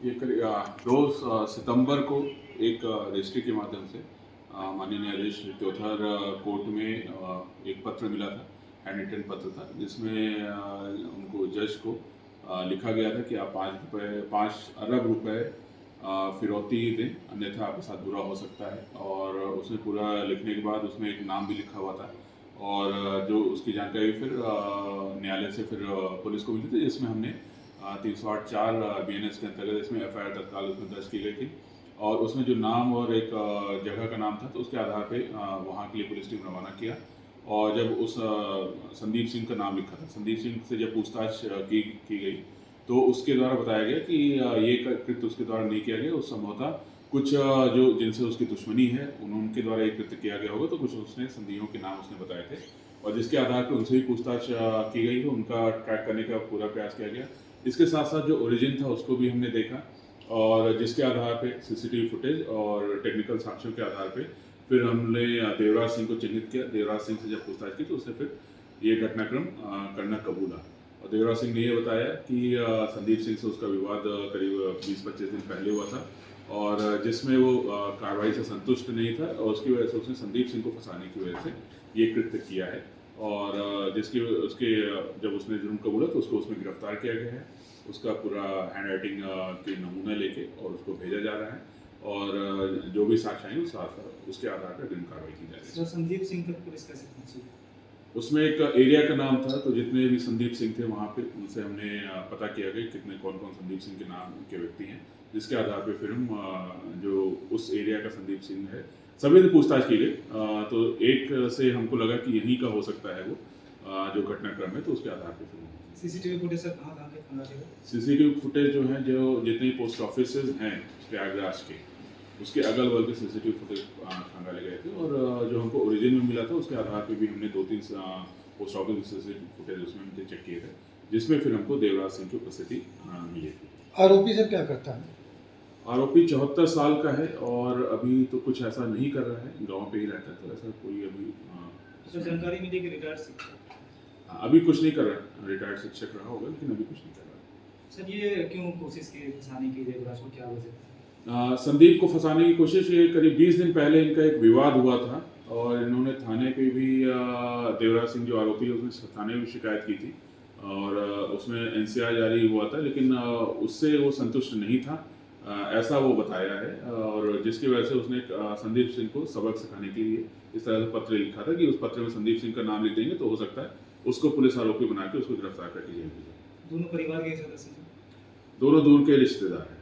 ये करीब 2 सितंबर को एक रजिस्ट्री के माध्यम से माननीय न्यायाधीश चौथर कोर्ट में एक पत्र मिला था, हैंड रिटन पत्र था, जिसमें उनको जज को लिखा गया था कि आप 5 अरब रुपए फिरौती दें, अन्यथा आपके साथ बुरा हो सकता है। और उसमें पूरा लिखने के बाद उसमें एक नाम भी लिखा हुआ था और जो उसकी जानकारी फिर न्यायालय से फिर पुलिस को मिली थी, जिसमें हमने 308(4) BNS के अंतर्गत इसमें FIR तत्काल उसमें दर्ज की गई थी। और उसमें जो नाम और एक जगह का नाम था, तो उसके आधार पे वहाँ के लिए पुलिस टीम रवाना किया। और जब उस संदीप सिंह का नाम लिखा था, संदीप सिंह से जब पूछताछ की गई, तो उसके द्वारा बताया गया कि ये कृत्य उसके द्वारा नहीं किया गया। उस संभवतः कुछ जो जिनसे उसकी दुश्मनी है उनके द्वारा ये कृत्य किया गया होगा। तो कुछ उसने संदिग्धों के नाम उसने बताए थे और जिसके आधार पर उनसे भी पूछताछ की गई, तो उनका ट्रैक करने का पूरा प्रयास किया गया। इसके साथ साथ जो ओरिजिन था उसको भी हमने देखा और जिसके आधार पे सीसीटीवी फुटेज और टेक्निकल साक्ष्यों के आधार पे फिर हमने देवराज सिंह को चिन्हित किया। देवराज सिंह से जब पूछताछ की तो उसने फिर ये घटनाक्रम करना कबूला। और देवराज सिंह ने ये बताया कि संदीप सिंह से उसका विवाद करीब 20-25 दिन पहले हुआ था और जिसमें वो कार्रवाई से संतुष्ट नहीं था और उसकी वजह से उसने संदीप सिंह को फंसाने की वजह से ये कृत्य किया है। और जिसकी उसके जब उसने जुर्म कबूला तो उसको उसमें गिरफ्तार किया गया है। उसका पूरा हैंड राइटिंग के नमूना लेके और उसको भेजा जा रहा है और जो भी साक्ष्य आएंगे उसके आधार पर अग्रिम कार्रवाई की जा रही है। संदीप सिंह तक पुलिस कैसे पहुंची? उसमें एक एरिया का नाम था, तो जितने भी संदीप सिंह थे वहाँ पे उनसे हमने पता किया कि कितने कौन कौन संदीप सिंह के नाम के व्यक्ति हैं, जिसके आधार पे फिर हम जो उस एरिया का संदीप सिंह है सभी से पूछताछ की गई। तो एक से हमको लगा कि यहीं का हो सकता है वो जो घटनाक्रम है, तो उसके आधार पर फिर सीसीटीवी फुटेज सर कहाँ के खंगाले गए? सीसीटीवी फुटेज जो है, जो जितने पोस्ट ऑफिस हैं प्रयागराज के, उसके अगल बगल के सीसीटीवी फुटेज खंगाले गए थे और जो हमको ओरिजिन में मिला था उसके आधार पे भी हमने 2-3 पोस्ट ऑफिस के सीसीटीवी फुटेज उसमें हमने चेक किए थे, जिसमें फिर हमको देवराज सिंह की उपस्थिति मिली थी। आरोपी सर क्या करता है? आरोपी 74 साल का है और अभी तो कुछ ऐसा नहीं कर रहा है, गाँव पे ही रहता है, तो ऐसा कोई अभी सर जानकारी मिली कि रिटायर्ड शिक्षक अभी कुछ नहीं कर रहा है। रिटायर्ड शिक्षक रहा होगा लेकिन अभी कुछ नहीं कर रहा है। सर ये क्यों कोशिश की फंसाने की देवराज को, क्या वजह? संदीप को फंसाने की कोशिश, ये करीब 20 दिन पहले इनका एक विवाद हुआ था और इन्होंने थाने पे भी देवराज सिंह जो आरोपी है उसने थाने में शिकायत की थी और उसमें NCR जारी हुआ था, लेकिन उससे वो संतुष्ट नहीं था, ऐसा वो बताया है। और जिसकी वजह से उसने संदीप सिंह को सबक सिखाने के लिए इस तरह से पत्र लिखा था कि उस पत्र में संदीप सिंह का नाम लिख देंगे तो हो सकता है उसको पुलिस आरोपी बना के उसको गिरफ्तार करके जेल भेजे। दोनों परिवार के सदस्य? दोनों दूर के रिश्तेदार हैं।